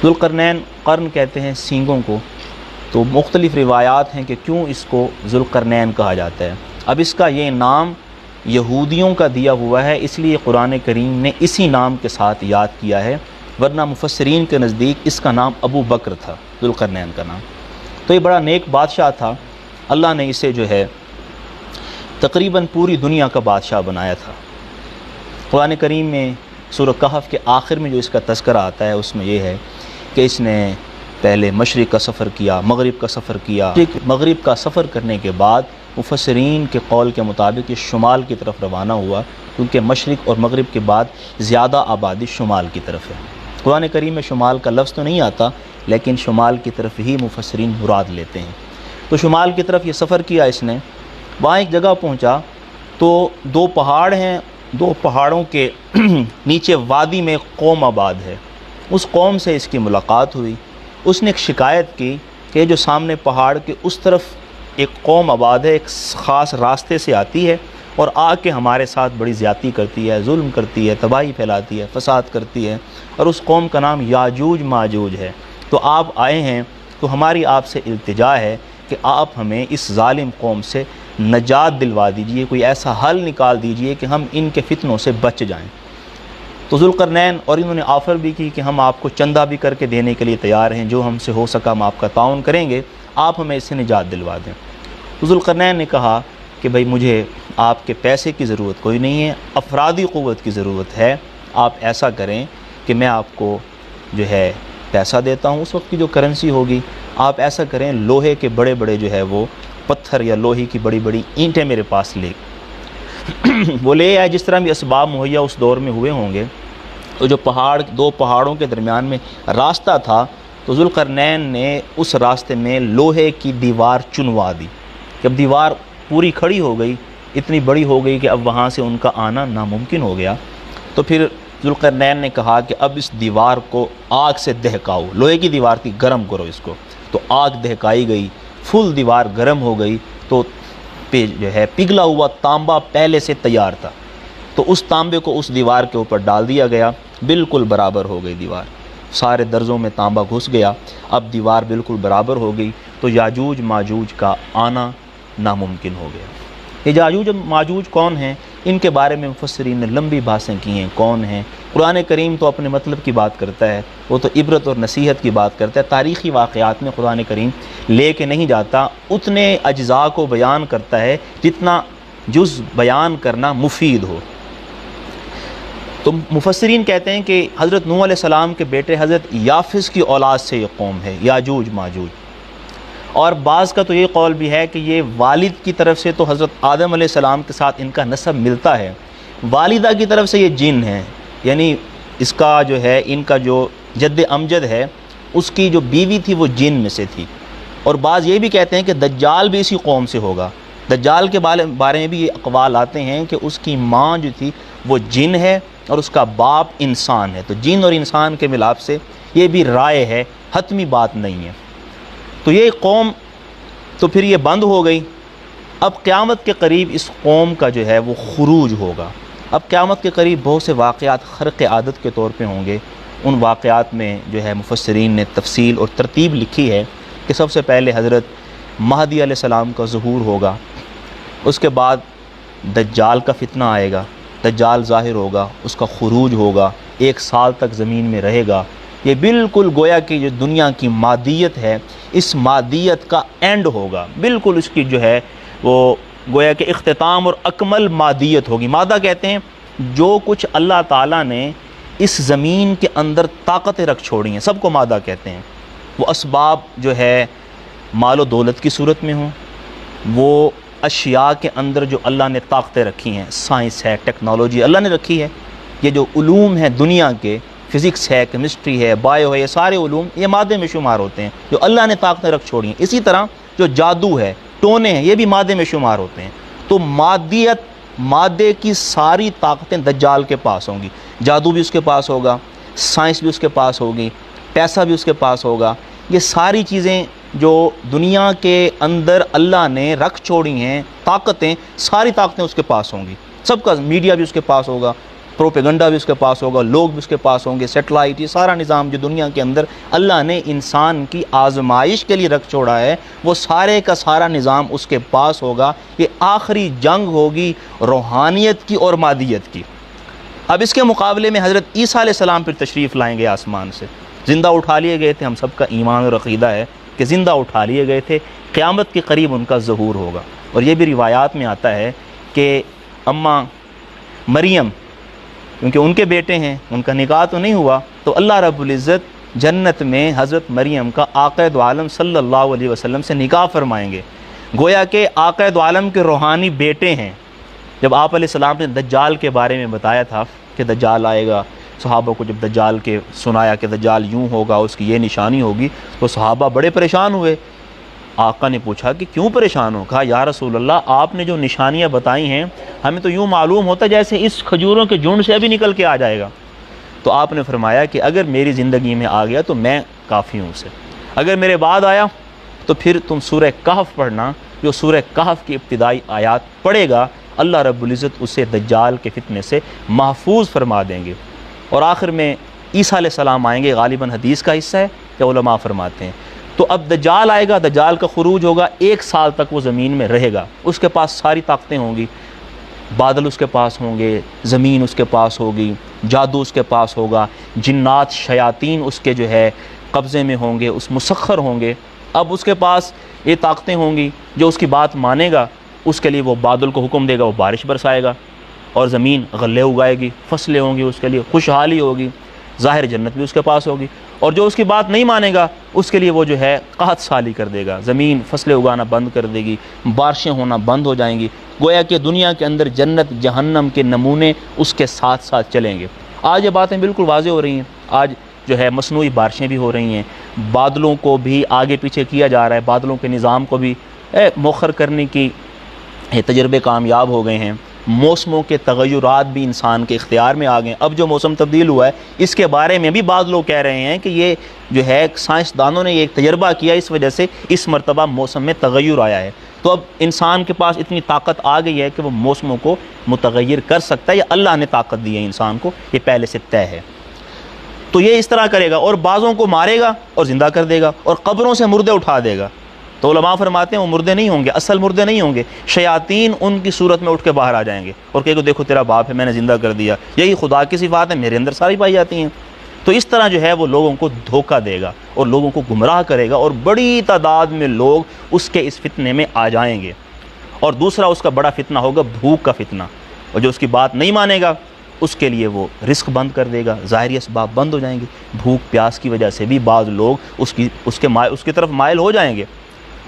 ذوالقرنین، قرن کہتے ہیں سینگوں کو، تو مختلف روایات ہیں کہ کیوں اس کو ذوالقرنین کہا جاتا ہے۔ اب اس کا یہ نام یہودیوں کا دیا ہوا ہے، اس لیے قرآن کریم نے اسی نام کے ساتھ یاد کیا ہے، ورنہ مفسرین کے نزدیک اس کا نام ابو بکر تھا، ذوالقرنین کا نام۔ تو یہ بڑا نیک بادشاہ تھا، اللہ نے اسے جو ہے تقریباً پوری دنیا کا بادشاہ بنایا تھا۔ قرآن کریم میں سورہ کہف کے آخر میں جو اس کا تذکرہ آتا ہے اس میں یہ ہے کہ اس نے پہلے مشرق کا سفر کیا، مغرب کا سفر کیا، مغرب کا سفر کرنے کے بعد مفسرین کے قول کے مطابق یہ شمال کی طرف روانہ ہوا، کیونکہ مشرق اور مغرب کے بعد زیادہ آبادی شمال کی طرف ہے۔ قرآن کریم میں شمال کا لفظ تو نہیں آتا، لیکن شمال کی طرف ہی مفسرین مراد لیتے ہیں۔ تو شمال کی طرف یہ سفر کیا اس نے، وہاں ایک جگہ پہنچا تو دو پہاڑ ہیں، دو پہاڑوں کے نیچے وادی میں ایک قوم آباد ہے، اس قوم سے اس کی ملاقات ہوئی۔ اس نے ایک شکایت کی کہ جو سامنے پہاڑ کے اس طرف ایک قوم آباد ہے، ایک خاص راستے سے آتی ہے اور آ کے ہمارے ساتھ بڑی زیادتی کرتی ہے، ظلم کرتی ہے، تباہی پھیلاتی ہے، فساد کرتی ہے، اور اس قوم کا نام یاجوج ماجوج ہے۔ تو آپ آئے ہیں تو ہماری آپ سے التجا ہے کہ آپ ہمیں اس ظالم قوم سے نجات دلوا دیجئے، کوئی ایسا حل نکال دیجئے کہ ہم ان کے فتنوں سے بچ جائیں۔ تو ذوالقرنین اور انہوں نے آفر بھی کی کہ ہم آپ کو چندہ بھی کر کے دینے کے لیے تیار ہیں، جو ہم سے ہو سکا ہم آپ کا تعاون کریں گے، آپ ہمیں اس سے نجات دلوا دیں۔ تو ذوالقرنین نے کہا کہ بھئی مجھے آپ کے پیسے کی ضرورت کوئی نہیں ہے، افرادی قوت کی ضرورت ہے، آپ ایسا کریں کہ میں آپ کو جو ہے پیسہ دیتا ہوں، اس وقت کی جو کرنسی ہوگی، آپ ایسا کریں لوہے کے بڑے بڑے جو ہے وہ پتھر یا لوہے کی بڑی بڑی اینٹیں میرے پاس لے وہ لے آئے، جس طرح بھی اسباب مہیا اس دور میں ہوئے ہوں گے۔ تو جو دو پہاڑوں کے درمیان میں راستہ تھا، تو ذوالقرنین نے اس راستے میں لوہے کی دیوار چنوا دی۔ جب دیوار پوری کھڑی ہو گئی، اتنی بڑی ہو گئی کہ اب وہاں سے ان کا آنا ناممکن ہو گیا، تو پھر ذوالقرنین نے کہا کہ اب اس دیوار کو آگ سے دہکاؤ، لوہے کی دیوار تھی، گرم کرو اس کو۔ تو آگ دہکائی گئی، فل دیوار گرم ہو گئی، تو جو ہے پگھلا ہوا تانبا پہلے سے تیار تھا، تو اس تانبے کو اس دیوار کے اوپر ڈال دیا گیا، بالکل برابر ہو گئی دیوار، سارے درزوں میں تانبا گھس گیا، اب دیوار بالکل برابر ہو گئی، تو یاجوج ماجوج کا آنا ناممکن ہو گیا۔ یہ یاجوج ماجوج کون ہیں؟ ان کے بارے میں مفسرین نے لمبی بحثیں کی ہیں، کون ہیں؟ قرآن کریم تو اپنے مطلب کی بات کرتا ہے، وہ تو عبرت اور نصیحت کی بات کرتا ہے، تاریخی واقعات میں قرآن کریم لے کے نہیں جاتا، اتنے اجزاء کو بیان کرتا ہے جتنا جز بیان کرنا مفید ہو۔ تو مفسرین کہتے ہیں کہ حضرت نوح علیہ السلام کے بیٹے حضرت یافس کی اولاد سے یہ قوم ہے، یاجوج ماجوج۔ اور بعض کا تو یہ قول بھی ہے کہ یہ والد کی طرف سے تو حضرت آدم علیہ السلام کے ساتھ ان کا نسب ملتا ہے، والدہ کی طرف سے یہ جن ہیں، یعنی اس کا جو ہے ان کا جو جد امجد ہے اس کی جو بیوی تھی وہ جن میں سے تھی۔ اور بعض یہ بھی کہتے ہیں کہ دجال بھی اسی قوم سے ہوگا، دجال کے بارے میں بھی یہ اقوال آتے ہیں کہ اس کی ماں جو تھی وہ جن ہے اور اس کا باپ انسان ہے، تو جن اور انسان کے ملاپ سے یہ بھی رائے ہے، حتمی بات نہیں ہے۔ تو یہ قوم تو پھر یہ بند ہو گئی، اب قیامت کے قریب اس قوم کا جو ہے وہ خروج ہوگا۔ اب قیامت کے قریب بہت سے واقعات خرق عادت کے طور پہ ہوں گے، ان واقعات میں جو ہے مفسرین نے تفصیل اور ترتیب لکھی ہے کہ سب سے پہلے حضرت مہدی علیہ السلام کا ظہور ہوگا، اس کے بعد دجال کا فتنہ آئے گا، دجال ظاہر ہوگا، اس کا خروج ہوگا، 1 سال تک زمین میں رہے گا۔ یہ بالکل گویا کہ جو دنیا کی مادیت ہے، اس مادیت کا اینڈ ہوگا، بالکل اس کی جو ہے وہ گویا کہ اختتام اور اکمل مادیت ہوگی۔ مادہ کہتے ہیں جو کچھ اللہ تعالیٰ نے اس زمین کے اندر طاقتیں رکھ چھوڑی ہیں، سب کو مادہ کہتے ہیں۔ وہ اسباب جو ہے مال و دولت کی صورت میں ہوں، وہ اشیاء کے اندر جو اللہ نے طاقتیں رکھی ہیں، سائنس ہے، ٹیکنالوجی اللہ نے رکھی ہے، یہ جو علوم ہیں دنیا کے، فزکس ہے، کیمسٹری ہے، بایو ہے، یہ سارے علوم یہ مادے میں شمار ہوتے ہیں جو اللہ نے طاقتیں رکھ چھوڑی ہیں۔ اسی طرح جو جادو ہے، ٹونے ہیں، یہ بھی مادے میں شمار ہوتے ہیں۔ تو مادے کی ساری طاقتیں دجال کے پاس ہوں گی، جادو بھی اس کے پاس ہوگا، سائنس بھی اس کے پاس ہوگی، پیسہ بھی اس کے پاس ہوگا، یہ ساری چیزیں جو دنیا کے اندر اللہ نے رکھ چھوڑی ہیں، طاقتیں، ساری طاقتیں اس کے پاس ہوں گی، سب کا میڈیا بھی اس کے پاس ہوگا، پروپیگنڈا بھی اس کے پاس ہوگا، لوگ بھی اس کے پاس ہوں گے، سیٹلائٹ، یہ سارا نظام جو دنیا کے اندر اللہ نے انسان کی آزمائش کے لیے رکھ چھوڑا ہے، وہ سارے کا سارا نظام اس کے پاس ہوگا۔ یہ آخری جنگ ہوگی روحانیت کی اور مادیت کی۔ اب اس کے مقابلے میں حضرت عیسیٰ علیہ السلام پھر تشریف لائیں گے آسمان سے، زندہ اٹھا لیے گئے تھے، ہم سب کا ایمان اور عقیدہ ہے کہ زندہ اٹھا لیے گئے تھے، قیامت کے قریب ان کا ظہور ہوگا۔ اور یہ بھی روایات میں آتا ہے کہ اماں مریم، کیونکہ ان کے بیٹے ہیں، ان کا نکاح تو نہیں ہوا، تو اللہ رب العزت جنت میں حضرت مریم کا آقا دو عالم صلی اللہ علیہ وسلم سے نکاح فرمائیں گے، گویا کہ آقا دو عالم کے روحانی بیٹے ہیں۔ جب آپ علیہ السلام نے دجال کے بارے میں بتایا تھا کہ دجال آئے گا، صحابہ کو جب دجال کے سنایا کہ دجال یوں ہوگا، اس کی یہ نشانی ہوگی، تو صحابہ بڑے پریشان ہوئے۔ آقا نے پوچھا کہ کیوں پریشان ہو؟ کہا یا رسول اللہ، آپ نے جو نشانیاں بتائی ہیں ہمیں تو یوں معلوم ہوتا جیسے اس کھجوروں کے جھنڈ سے ابھی نکل کے آ جائے گا۔ تو آپ نے فرمایا کہ اگر میری زندگی میں آ گیا تو میں کافی ہوں اسے، اگر میرے بعد آیا تو پھر تم سورہ کہف پڑھنا، جو سورہ کہف کی ابتدائی آیات پڑھے گا، اللہ رب العزت اسے دجال کے فتنے سے محفوظ فرما دیں گے۔ اور آخر میں عیسیٰ علیہ السلام آئیں گے، غالباً حدیث کا حصہ ہے کہ علماء فرماتے ہیں۔ تو اب دجال آئے گا، دجال کا خروج ہوگا، 1 سال تک وہ زمین میں رہے گا، اس کے پاس ساری طاقتیں ہوں گی، بادل اس کے پاس ہوں گے، زمین اس کے پاس ہوگی، جادو اس کے پاس ہوگا، جنات شیاطین اس کے جو ہے قبضے میں ہوں گے، اس مسخر ہوں گے۔ اب اس کے پاس یہ طاقتیں ہوں گی، جو اس کی بات مانے گا اس کے لیے وہ بادل کو حکم دے گا، وہ بارش برسائے گا، اور زمین غلے اگائے گی، فصلیں ہوں گی، اس کے لیے خوشحالی ہوگی، ظاہر جنت بھی اس کے پاس ہوگی۔ اور جو اس کی بات نہیں مانے گا اس کے لیے وہ جو ہے قحط سالی کر دے گا، زمین فصلیں اگانا بند کر دے گی، بارشیں ہونا بند ہو جائیں گی، گویا کہ دنیا کے اندر جنت جہنم کے نمونے اس کے ساتھ ساتھ چلیں گے۔ آج یہ باتیں بالکل واضح ہو رہی ہیں، آج جو ہے مصنوعی بارشیں بھی ہو رہی ہیں، بادلوں کو بھی آگے پیچھے کیا جا رہا ہے، بادلوں کے نظام کو بھی مؤخر کرنے کی تجربے کامیاب ہو گئے ہیں، موسموں کے تغیرات بھی انسان کے اختیار میں آ گئے ہیں۔ اب جو موسم تبدیل ہوا ہے اس کے بارے میں بھی بعض لوگ کہہ رہے ہیں کہ یہ جو ہے سائنسدانوں نے یہ ایک تجربہ کیا، اس وجہ سے اس مرتبہ موسم میں تغیر آیا ہے۔ تو اب انسان کے پاس اتنی طاقت آ گئی ہے کہ وہ موسموں کو متغیر کر سکتا ہے، یا اللہ نے طاقت دی ہے انسان کو، یہ پہلے سے طے ہے۔ تو یہ اس طرح کرے گا، اور بعضوں کو مارے گا اور زندہ کر دے گا، اور قبروں سے مردے اٹھا دے گا۔ تو علماء فرماتے ہیں وہ مردے نہیں ہوں گے، اصل مردے نہیں ہوں گے، شیاطین ان کی صورت میں اٹھ کے باہر آ جائیں گے اور کہے گا دیکھو تیرا باپ ہے، میں نے زندہ کر دیا، یہی خدا کی صفات ہے، میرے اندر ساری پائی جاتی ہیں۔ تو اس طرح جو ہے وہ لوگوں کو دھوکہ دے گا اور لوگوں کو گمراہ کرے گا، اور بڑی تعداد میں لوگ اس کے اس فتنے میں آ جائیں گے۔ اور دوسرا اس کا بڑا فتنہ ہوگا بھوک کا فتنہ، اور جو اس کی بات نہیں مانے گا اس کے لیے وہ رزق بند کر دے گا، ظاہری اسباب بند ہو جائیں گے، بھوک پیاس کی وجہ سے بھی بعض لوگ اس کی طرف مائل ہو جائیں گے۔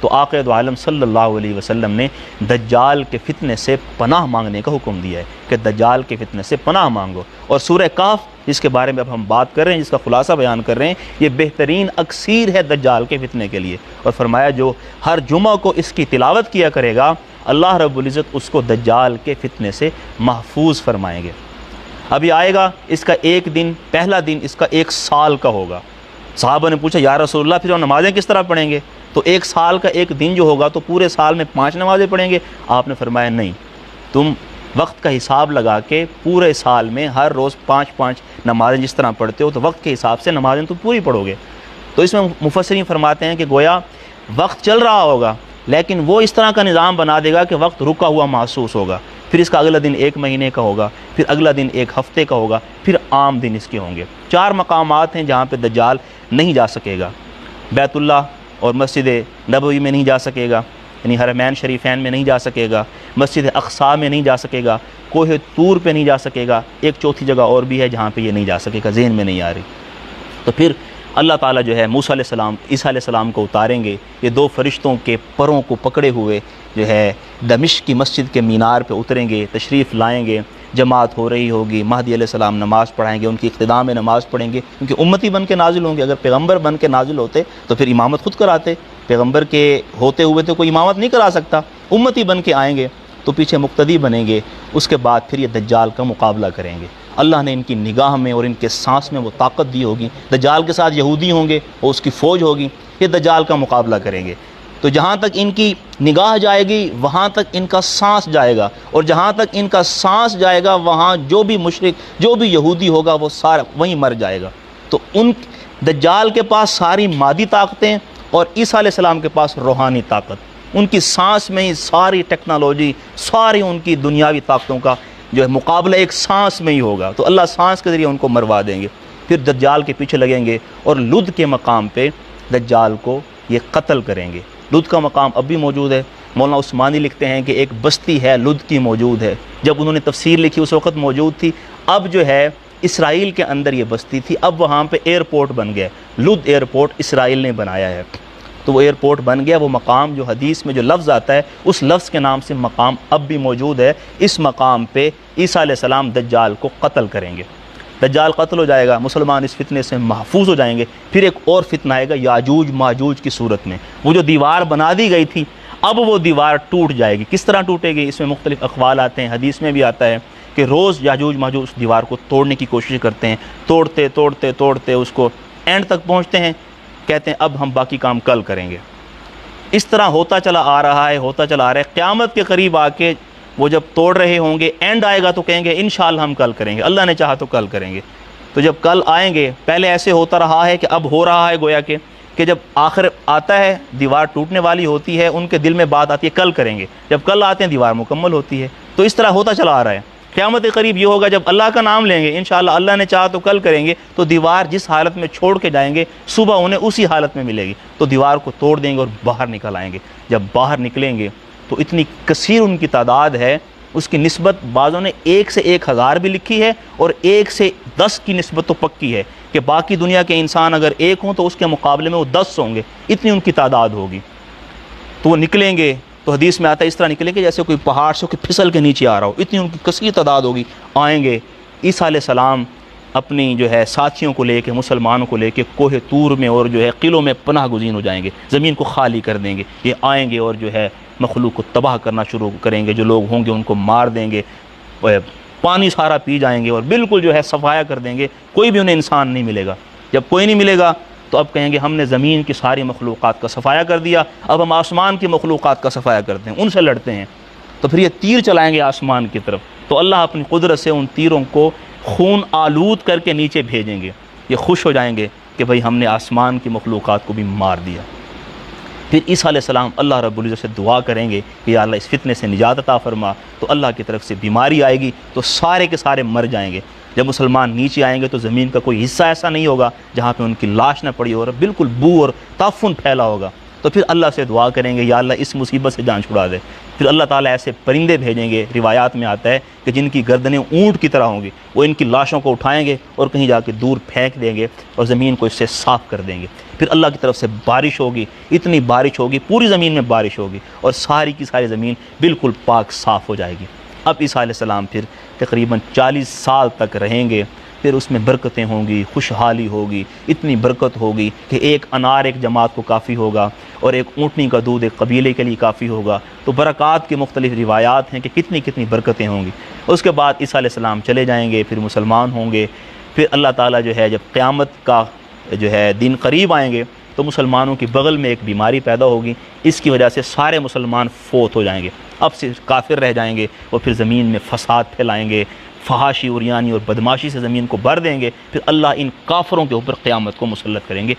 تو آقا دو عالم صلی اللہ علیہ وسلم نے دجال کے فتنے سے پناہ مانگنے کا حکم دیا ہے کہ دجال کے فتنے سے پناہ مانگو۔ اور سورہ کہف جس کے بارے میں اب ہم بات کر رہے ہیں، جس کا خلاصہ بیان کر رہے ہیں، یہ بہترین اکسیر ہے دجال کے فتنے کے لیے۔ اور فرمایا جو ہر جمعہ کو اس کی تلاوت کیا کرے گا اللہ رب العزت اس کو دجال کے فتنے سے محفوظ فرمائیں گے۔ ابھی آئے گا، اس کا ایک دن، پہلا دن اس کا 1 سال کا ہوگا۔ صحابہ نے پوچھا یا رسول اللہ پھر ہم نمازیں کس طرح پڑھیں گے؟ تو 1 سال کا ایک دن جو ہوگا تو پورے سال میں 5 نمازیں پڑھیں گے؟ آپ نے فرمایا نہیں، تم وقت کا حساب لگا کے پورے سال میں ہر روز 5 نمازیں جس طرح پڑھتے ہو تو وقت کے حساب سے نمازیں تم پوری پڑھو گے۔ تو اس میں مفسرین فرماتے ہیں کہ گویا وقت چل رہا ہوگا لیکن وہ اس طرح کا نظام بنا دے گا کہ وقت رکا ہوا محسوس ہوگا، پھر اس کا اگلا دن 1 مہینے کا ہوگا، پھر اگلا دن 1 ہفتے کا ہوگا، پھر عام دن اس کے ہوں گے۔ 4 مقامات ہیں جہاں پہ دجال نہیں جا سکے گا، بیت اللہ اور مسجد نبوی میں نہیں جا سکے گا، یعنی حرمین شریفین میں نہیں جا سکے گا، مسجد اقصیٰ میں نہیں جا سکے گا، کوہ طور پہ نہیں جا سکے گا، ایک چوتھی جگہ اور بھی ہے جہاں پہ یہ نہیں جا سکے گا، ذہن میں نہیں آ رہی۔ تو پھر اللہ تعالیٰ جو ہے موسیٰ علیہ السلام، عیسیٰ علیہ السلام کو اتاریں گے، یہ 2 فرشتوں کے پروں کو پکڑے ہوئے جو ہے دمشق کی مسجد کے مینار پہ اتریں گے، تشریف لائیں گے، جماعت ہو رہی ہوگی، مہدی علیہ السلام نماز پڑھائیں گے، ان کی اقتداء میں نماز پڑھیں گے، کیونکہ امتی بن کے نازل ہوں گے۔ اگر پیغمبر بن کے نازل ہوتے تو پھر امامت خود کراتے، پیغمبر کے ہوتے ہوئے تو کوئی امامت نہیں کرا سکتا، امتی بن کے آئیں گے تو پیچھے مقتدی بنیں گے، اس کے بعد پھر یہ دجال کا مقابلہ کریں گے۔ اللہ نے ان کی نگاہ میں اور ان کے سانس میں وہ طاقت دی ہوگی، دجال کے ساتھ یہودی ہوں گے اور اس کی فوج ہوگی، یہ دجال کا مقابلہ کریں گے۔ تو جہاں تک ان کی نگاہ جائے گی وہاں تک ان کا سانس جائے گا، اور جہاں تک ان کا سانس جائے گا وہاں جو بھی مشرک جو بھی یہودی ہوگا وہ سارا وہیں مر جائے گا۔ تو ان دجال کے پاس ساری مادی طاقتیں اور عیسیٰ علیہ السلام کے پاس روحانی طاقت، ان کی سانس میں ہی ساری ٹیکنالوجی، ساری ان کی دنیاوی طاقتوں کا جو ہے مقابلہ ایک سانس میں ہی ہوگا۔ تو اللہ سانس کے ذریعے ان کو مروا دیں گے، پھر دجال کے پیچھے لگیں گے اور لد کے مقام پہ دجال کو یہ قتل کریں گے۔ لد کا مقام اب بھی موجود ہے۔ مولانا عثمانی لکھتے ہیں کہ ایک بستی ہے لد کی موجود ہے، جب انہوں نے تفسیر لکھی اس وقت موجود تھی، اب جو ہے اسرائیل کے اندر یہ بستی تھی، اب وہاں پہ ایئرپورٹ بن گیا، لد ایئرپورٹ اسرائیل نے بنایا ہے، تو وہ ایئرپورٹ بن گیا۔ وہ مقام جو حدیث میں جو لفظ آتا ہے اس لفظ کے نام سے مقام اب بھی موجود ہے۔ اس مقام پہ عیسیٰ علیہ السلام دجال کو قتل کریں گے، دجال قتل ہو جائے گا، مسلمان اس فتنے سے محفوظ ہو جائیں گے۔ پھر ایک اور فتنہ آئے گا یاجوج ماجوج کی صورت میں، وہ جو دیوار بنا دی گئی تھی اب وہ دیوار ٹوٹ جائے گی۔ کس طرح ٹوٹے گی اس میں مختلف اقوال آتے ہیں، حدیث میں بھی آتا ہے کہ روز یاجوج ماجوج اس دیوار کو توڑنے کی کوشش کرتے ہیں، توڑتے توڑتے توڑتے اس کو اینڈ تک پہنچتے ہیں، کہتے ہیں اب ہم باقی کام کل کریں گے۔ اس طرح ہوتا چلا آ رہا ہے، ہوتا چلا آ رہا ہے، قیامت کے قریب آ کے وہ جب توڑ رہے ہوں گے، اینڈ آئے گا تو کہیں گے انشاءاللہ ہم کل کریں گے، اللہ نے چاہا تو کل کریں گے۔ تو جب کل آئیں گے، پہلے ایسے ہوتا رہا ہے کہ اب ہو رہا ہے گویا کہ جب آخر آتا ہے دیوار ٹوٹنے والی ہوتی ہے، ان کے دل میں بات آتی ہے کل کریں گے، جب کل آتے ہیں دیوار مکمل ہوتی ہے۔ تو اس طرح ہوتا چلا آ رہا ہے۔ قیامت کے قریب یہ ہوگا جب اللہ کا نام لیں گے انشاءاللہ اللہ نے چاہا تو کل کریں گے، تو دیوار جس حالت میں چھوڑ کے جائیں گے صبح انہیں اسی حالت میں ملے گی، تو دیوار کو توڑ دیں گے اور باہر نکل آئیں گے۔ جب باہر نکلیں گے تو اتنی کثیر ان کی تعداد ہے، اس کی نسبت بعضوں نے 1 سے 1000 بھی لکھی ہے، اور 1 سے 10 کی نسبت تو پکی ہے کہ باقی دنیا کے انسان اگر 1 ہوں تو اس کے مقابلے میں وہ 10 ہوں گے، اتنی ان کی تعداد ہوگی۔ تو وہ نکلیں گے تو حدیث میں آتا ہے اس طرح نکلیں گے جیسے کوئی پہاڑ سے کوئی پھسل کے نیچے آ رہا ہو، اتنی ان کی کثیر تعداد ہوگی۔ آئیں گے عیسیٰ علیہ السلام اپنی جو ہے ساتھیوں کو لے کے، مسلمانوں کو لے کے کوہ طور میں اور جو ہے قلعوں میں پناہ گزین ہو جائیں گے، زمین کو خالی کر دیں گے۔ یہ آئیں گے اور جو ہے مخلوق کو تباہ کرنا شروع کریں گے، جو لوگ ہوں گے ان کو مار دیں گے، پانی سارا پی جائیں گے اور بالکل جو ہے صفایا کر دیں گے، کوئی بھی انہیں انسان نہیں ملے گا۔ جب کوئی نہیں ملے گا تو اب کہیں گے ہم نے زمین کی ساری مخلوقات کا صفایا کر دیا، اب ہم آسمان کی مخلوقات کا صفایا کرتے ہیں، ان سے لڑتے ہیں۔ تو پھر یہ تیر چلائیں گے آسمان کی طرف، تو اللہ اپنی قدرت سے ان تیروں کو خون آلود کر کے نیچے بھیجیں گے، یہ خوش ہو جائیں گے کہ بھئی ہم نے آسمان کی مخلوقات کو بھی مار دیا۔ پھر عیسیٰ علیہ السلام اللہ رب العزت سے دعا کریں گے کہ یا اللہ اس فتنے سے نجات عطا فرما، تو اللہ کی طرف سے بیماری آئے گی تو سارے کے سارے مر جائیں گے۔ جب مسلمان نیچے آئیں گے تو زمین کا کوئی حصہ ایسا نہیں ہوگا جہاں پہ ان کی لاش نہ پڑی ہو، اور بالکل بو اور تعفن پھیلا ہوگا۔ تو پھر اللہ سے دعا کریں گے یا اللہ اس مصیبت سے جان چھڑا دے۔ پھر اللہ تعالیٰ ایسے پرندے بھیجیں گے، روایات میں آتا ہے کہ جن کی گردنیں اونٹ کی طرح ہوں گی، وہ ان کی لاشوں کو اٹھائیں گے اور کہیں جا کے دور پھینک دیں گے اور زمین کو اس سے صاف کر دیں گے۔ پھر اللہ کی طرف سے بارش ہوگی، اتنی بارش ہوگی، پوری زمین میں بارش ہوگی اور ساری کی ساری زمین بالکل پاک صاف ہو جائے گی۔ اب عیسیٰ علیہ السلام پھر تقریباً 40 سال تک رہیں گے، پھر اس میں برکتیں ہوں گی، خوشحالی ہوگی، اتنی برکت ہوگی کہ ایک انار ایک جماعت کو کافی ہوگا اور ایک اونٹنی کا دودھ ایک قبیلے کے لیے کافی ہوگا۔ تو برکات کی مختلف روایات ہیں کہ کتنی کتنی برکتیں ہوں گی۔ اس کے بعد عیسیٰ علیہ السلام چلے جائیں گے، پھر مسلمان ہوں گے۔ پھر اللہ تعالیٰ جو ہے جب قیامت کا جو ہے دن قریب آئیں گے تو مسلمانوں کی بغل میں ایک بیماری پیدا ہوگی، اس کی وجہ سے سارے مسلمان فوت ہو جائیں گے، اب صرف کافر رہ جائیں گے، اور پھر زمین میں فساد پھیلائیں گے، فحاشی عریانی اور بدماشی سے زمین کو بھر دیں گے۔ پھر اللہ ان کافروں کے اوپر قیامت کو مسلط کریں گے۔